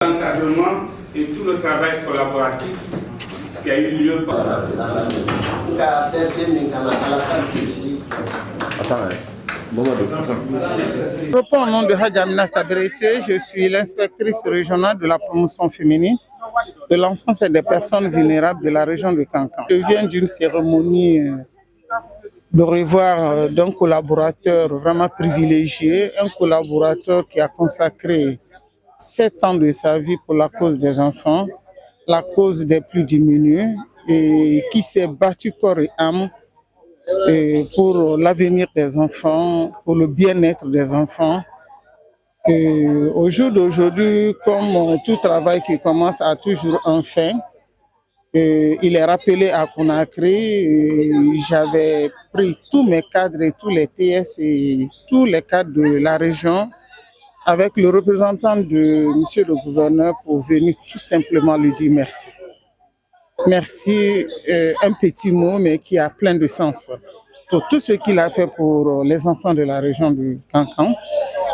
L'encadrement et tout le travail collaboratif qui a eu lieu par... Je réponds au nom de Hadjamina Tabrité, je suis l'inspectrice régionale de la promotion féminine de l'enfance et des personnes vulnérables de la région de Kankan. Je viens d'une cérémonie de revoir d'un collaborateur vraiment privilégié, un collaborateur qui a consacré 7 ans de sa vie pour la cause des enfants, la cause des plus démunis, et qui s'est battu corps et âme pour l'avenir des enfants, pour le bien-être des enfants. Et au jour d'aujourd'hui, comme tout travail qui commence a toujours un fin, il est rappelé à Conakry. J'avais pris tous mes cadres et tous les TS et tous les cadres de la région avec le représentant de monsieur le gouverneur pour venir tout simplement lui dire merci. Merci, un petit mot, mais qui a plein de sens pour tout ce qu'il a fait pour les enfants de la région de Kankan.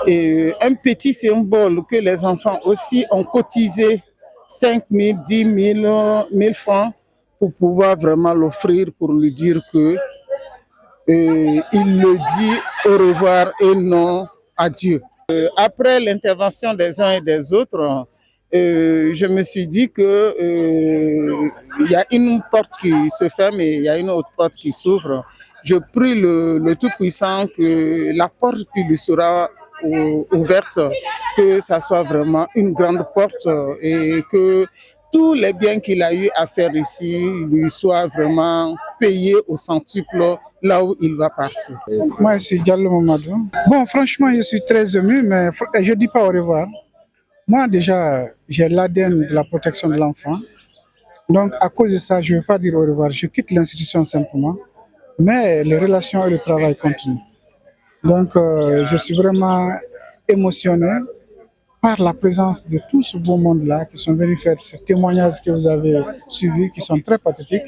Et un petit symbole que les enfants aussi ont cotisé 5 000, 10 000, 1000 francs pour pouvoir vraiment l'offrir, pour lui dire que il le dit au revoir et non adieu. Après l'intervention des uns et des autres, je me suis dit que il y a une porte qui se ferme et il y a une autre porte qui s'ouvre. Je prie le Tout-Puissant que la porte qui lui sera ouverte, que ça soit vraiment une grande porte et que tous les biens qu'il a eu à faire ici lui soient vraiment payés au centuple là où il va partir. Moi, je suis Diallo Mamadou. Bon, franchement, je suis très ému, mais je ne dis pas au revoir. Moi, déjà, j'ai l'ADN de la protection de l'enfant. Donc, à cause de ça, je ne vais pas dire au revoir. Je quitte l'institution simplement. Mais les relations et le travail continuent. Donc, je suis vraiment émotionné par la présence de tout ce beau monde-là qui sont venus faire ces témoignages que vous avez suivis, qui sont très pathétiques.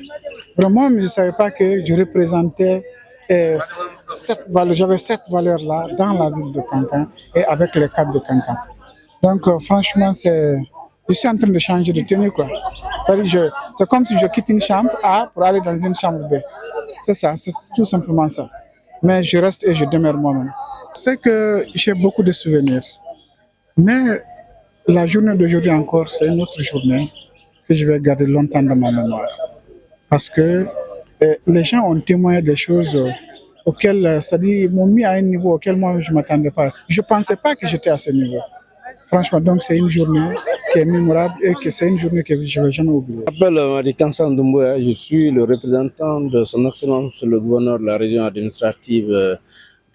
Vraiment, je ne savais pas que je représentais j'avais cette valeur-là dans la ville de Kankan et avec les cadres de Kankan. Donc, franchement, je suis en train de changer de tenue, quoi. C'est comme si je quitte une chambre A pour aller dans une chambre B. C'est ça, c'est tout simplement ça. Mais je reste et je demeure moi-même. C'est que j'ai beaucoup de souvenirs. Mais la journée d'aujourd'hui encore, c'est une autre journée que je vais garder longtemps dans ma mémoire. Parce que les gens ont témoigné des choses auxquelles, c'est-à-dire, ils m'ont mis à un niveau auquel moi je ne m'attendais pas. Je ne pensais pas que j'étais à ce niveau. Franchement, donc c'est une journée qui est mémorable et que c'est une journée que je ne vais jamais oublier. Je m'appelle Marikansan Doumbouya, je suis le représentant de son Excellence le gouverneur de la région administrative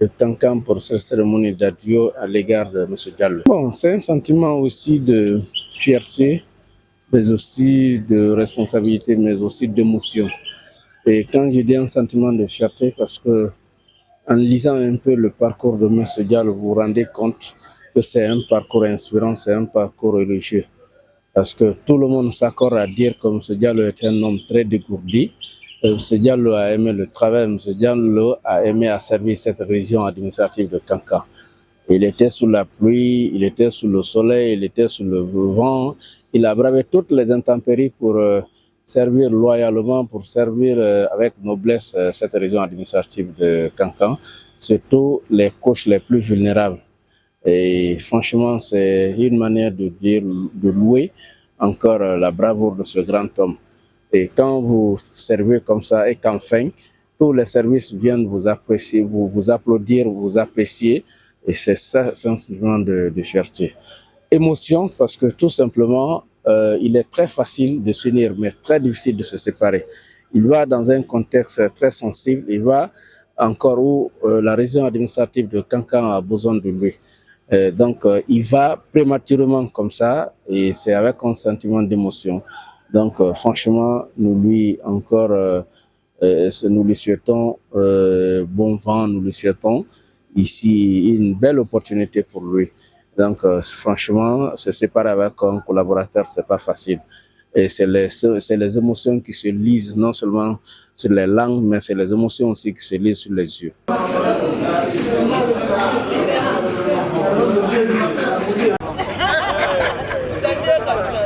de Kankan pour cette cérémonie d'adieu à l'égard de M. Diallo. Bon, c'est un sentiment aussi de fierté, mais aussi de responsabilité, mais aussi d'émotion. Et quand je dis un sentiment de fierté, parce que en lisant un peu le parcours de M. Diallo, vous vous rendez compte que c'est un parcours inspirant, c'est un parcours religieux. Parce que tout le monde s'accorde à dire que M. Diallo était un homme très dégourdi. M. Diallo a aimé le travail, M. Diallo a aimé à servir cette région administrative de Kankan. Il était sous la pluie, il était sous le soleil, il était sous le vent. Il a bravé toutes les intempéries pour servir loyalement, pour servir avec noblesse cette région administrative de Kankan, surtout les couches les plus vulnérables. Et franchement, c'est une manière de dire, de louer encore la bravoure de ce grand homme. Et quand vous servez comme ça et qu'enfin, tous les services viennent vous apprécier, vous applaudir, vous apprécier, et c'est ça, c'est un sentiment de fierté. Émotion, parce que tout simplement, il est très facile de s'unir, mais très difficile de se séparer. Il va dans un contexte très sensible, il va encore où la région administrative de Kankan a besoin de lui. Donc, il va prématurément comme ça et c'est avec un sentiment d'émotion. Donc, franchement, nous lui souhaitons bon vent, nous lui souhaitons ici une belle opportunité pour lui. Donc, franchement, se séparer avec un collaborateur, c'est pas facile. Et c'est les émotions qui se lisent non seulement sur les langues, mais c'est les émotions aussi qui se lisent sur les yeux. Merci.